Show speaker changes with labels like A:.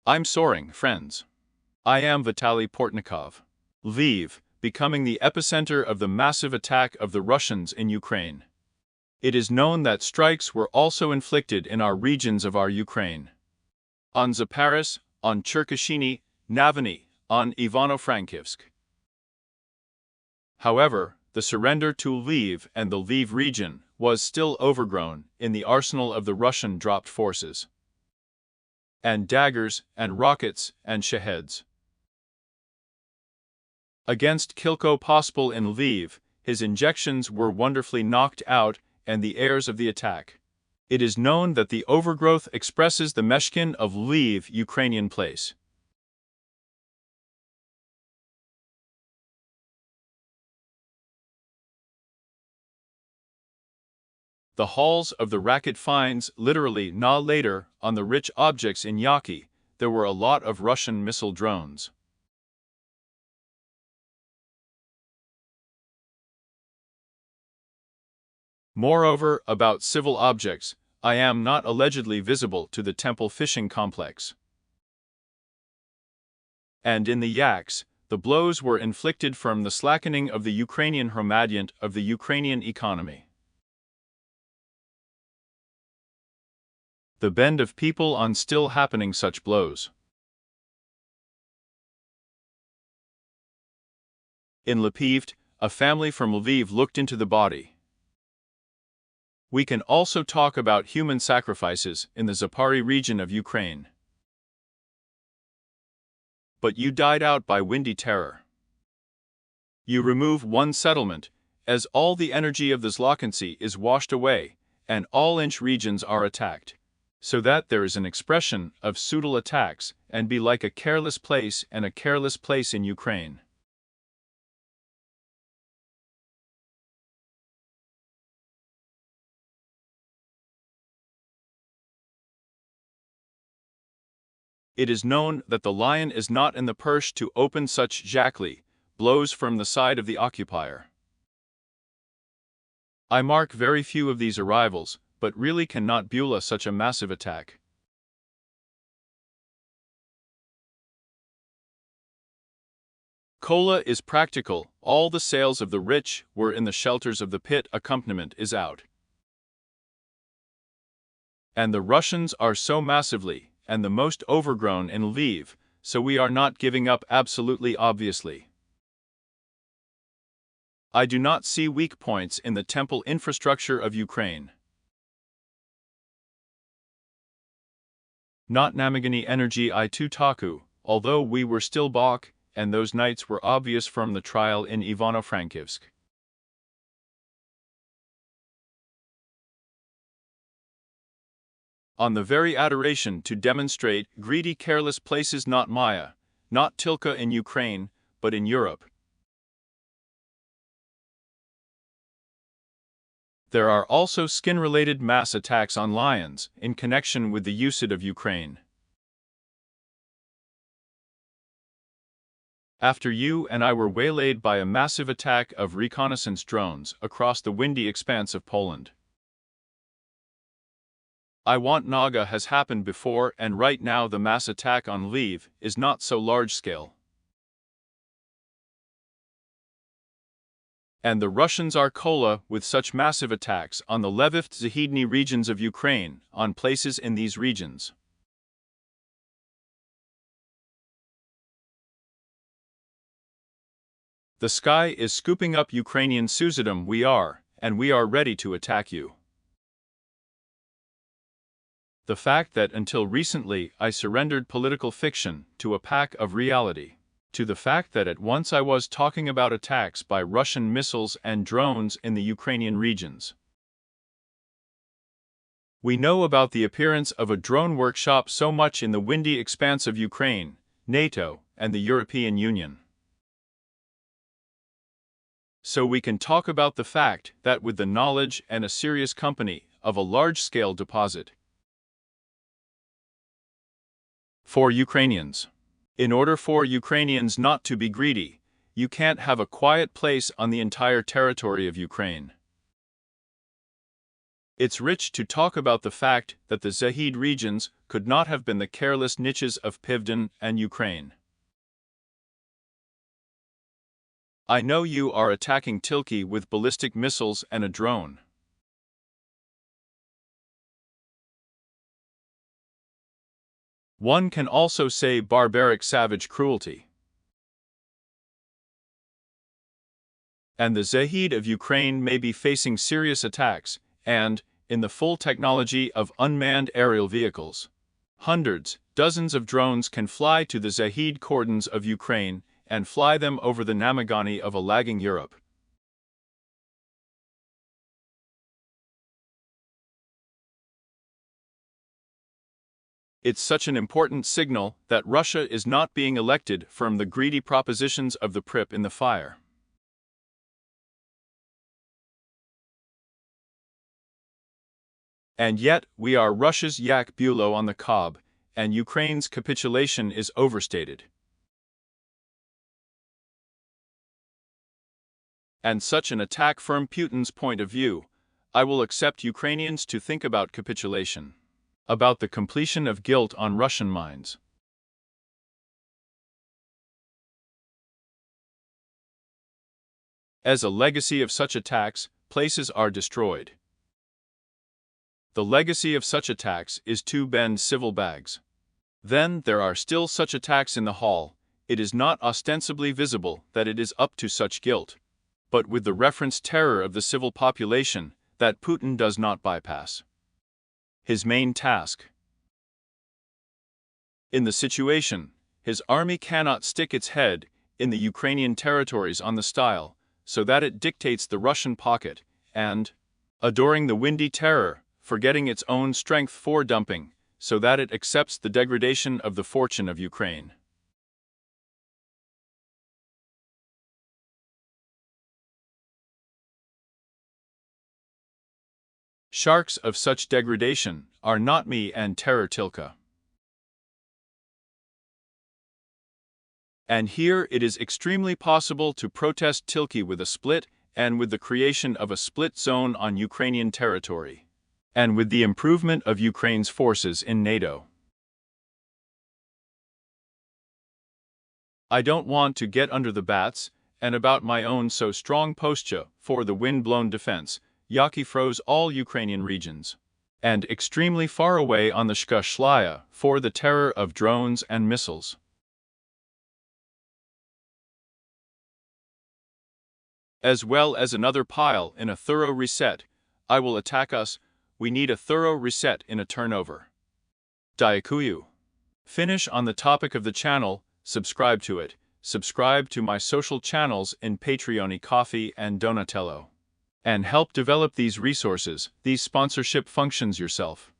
A: I'm soaring, friends. I am Vitaly Portnikov. Lviv, becoming the epicenter of the massive attack of the Russians in Ukraine. It is known that strikes were also inflicted in our regions of our Ukraine. On Zaparis, on Cherkashiny, Navany, on Ivano-Frankivsk. However, the surrender to Lviv and the Lviv region was still overgrown in the arsenal of the Russian dropped forces. And daggers, and rockets, and shaheds. Against Kilko Pospol in Lviv, his injections were wonderfully knocked out and the heirs of the attack. It is known that the overgrowth expresses the Meshkin of Lviv Ukrainian place. The halls of the racket finds literally later on the rich objects in Yaki, there were a lot of Russian missile drones. Moreover, about civil objects, I am not allegedly visible to the temple fishing complex. And in the yaks, the blows were inflicted from the slackening of the Ukrainian hromadiant of the Ukrainian economy. The bend of people on still happening such blows. In Lviv, a family from Lviv looked into the body. We can also talk about human sacrifices in the Zapari region of Ukraine. But you died out by windy terror. You remove one settlement, as all the energy of the Zlochensy is washed away, and all inch regions are attacked. So that there is an expression of pseudo attacks and be like a careless place and a careless place in Ukraine. It is known that the lion is not in the perch to open such jackly blows from the side of the occupier. I mark very few of these arrivals, but really cannot Beulah such a massive attack. Kola is practical, all the sails of the rich were in the shelters of the pit, accompaniment is out. And the Russians are so massively, and the most overgrown in Lviv, so we are not giving up absolutely obviously. I do not see weak points in the temple infrastructure of Ukraine. Not Namagani energy I too taku, although we were still balk, and those nights were obvious from the trial in Ivano-Frankivsk. On the very adoration to demonstrate greedy careless places not Maya, not Tilka in Ukraine, but in Europe. There are also skin-related mass attacks on lions in connection with the usage of Ukraine. After you and I were waylaid by a massive attack of reconnaissance drones across the windy expanse of Poland. I want Naga has happened before, and right now the mass attack on Lviv is not so large scale. And the Russians are Kola with such massive attacks on the Lviv-Zahidny regions of Ukraine, on places in these regions. The sky is scooping up Ukrainian Suzidom we are, and we are ready to attack you. The fact that until recently I surrendered political fiction to a pack of reality. To the fact that at once I was talking about attacks by Russian missiles and drones in the Ukrainian regions. We know about the appearance of a drone workshop so much in the windy expanse of Ukraine, NATO, and the European Union. So we can talk about the fact that with the knowledge and a serious company of a large-scale deposit. For Ukrainians. In order for Ukrainians not to be greedy, you can't have a quiet place on the entire territory of Ukraine. It's rich to talk about the fact that the Zahid regions could not have been the careless niches of Pivden and Ukraine. I know you are attacking Tilky with ballistic missiles and a drone. One can also say barbaric savage cruelty. And the Zahid of Ukraine may be facing serious attacks, and, in the full technology of unmanned aerial vehicles, hundreds, dozens of drones can fly to the Zahid cordons of Ukraine and fly them over the Namagani of a lagging Europe. It's such an important signal that Russia is not being elected from the greedy propositions of the Prip in the fire. And yet, we are Russia's yak bulo on the cob, and Ukraine's capitulation is overstated. And such an attack from Putin's point of view, I will accept Ukrainians to think about capitulation, about the completion of guilt on Russian minds. As a legacy of such attacks, places are destroyed. The legacy of such attacks is to bend civil bags. Then there are still such attacks in the hall. It is not ostensibly visible that it is up to such guilt, but with the reference terror of the civil population that Putin does not bypass. His main task. In the situation, his army cannot stick its head in the Ukrainian territories on the style, so that it dictates the Russian pocket, and, adoring the windy terror, forgetting its own strength for dumping, so that it accepts the degradation of the fortune of Ukraine. Sharks of such degradation are not me and Terror Tilka. And here it is extremely possible to protest Tilky with a split, and with the creation of a split zone on Ukrainian territory, and with the improvement of Ukraine's forces in NATO. I don't want to get under the bats, and about my own so strong posture for the wind-blown defense, Yaki froze all Ukrainian regions, and extremely far away on the Shka for the terror of drones and missiles. As well as another pile in a thorough reset, I will attack us. We need a thorough reset in a turnover. Dyakuyu. Finish on the topic of the channel, subscribe to it, subscribe to my social channels in Patreon, Coffee and Donatello, and help develop these resources, these sponsorship functions yourself.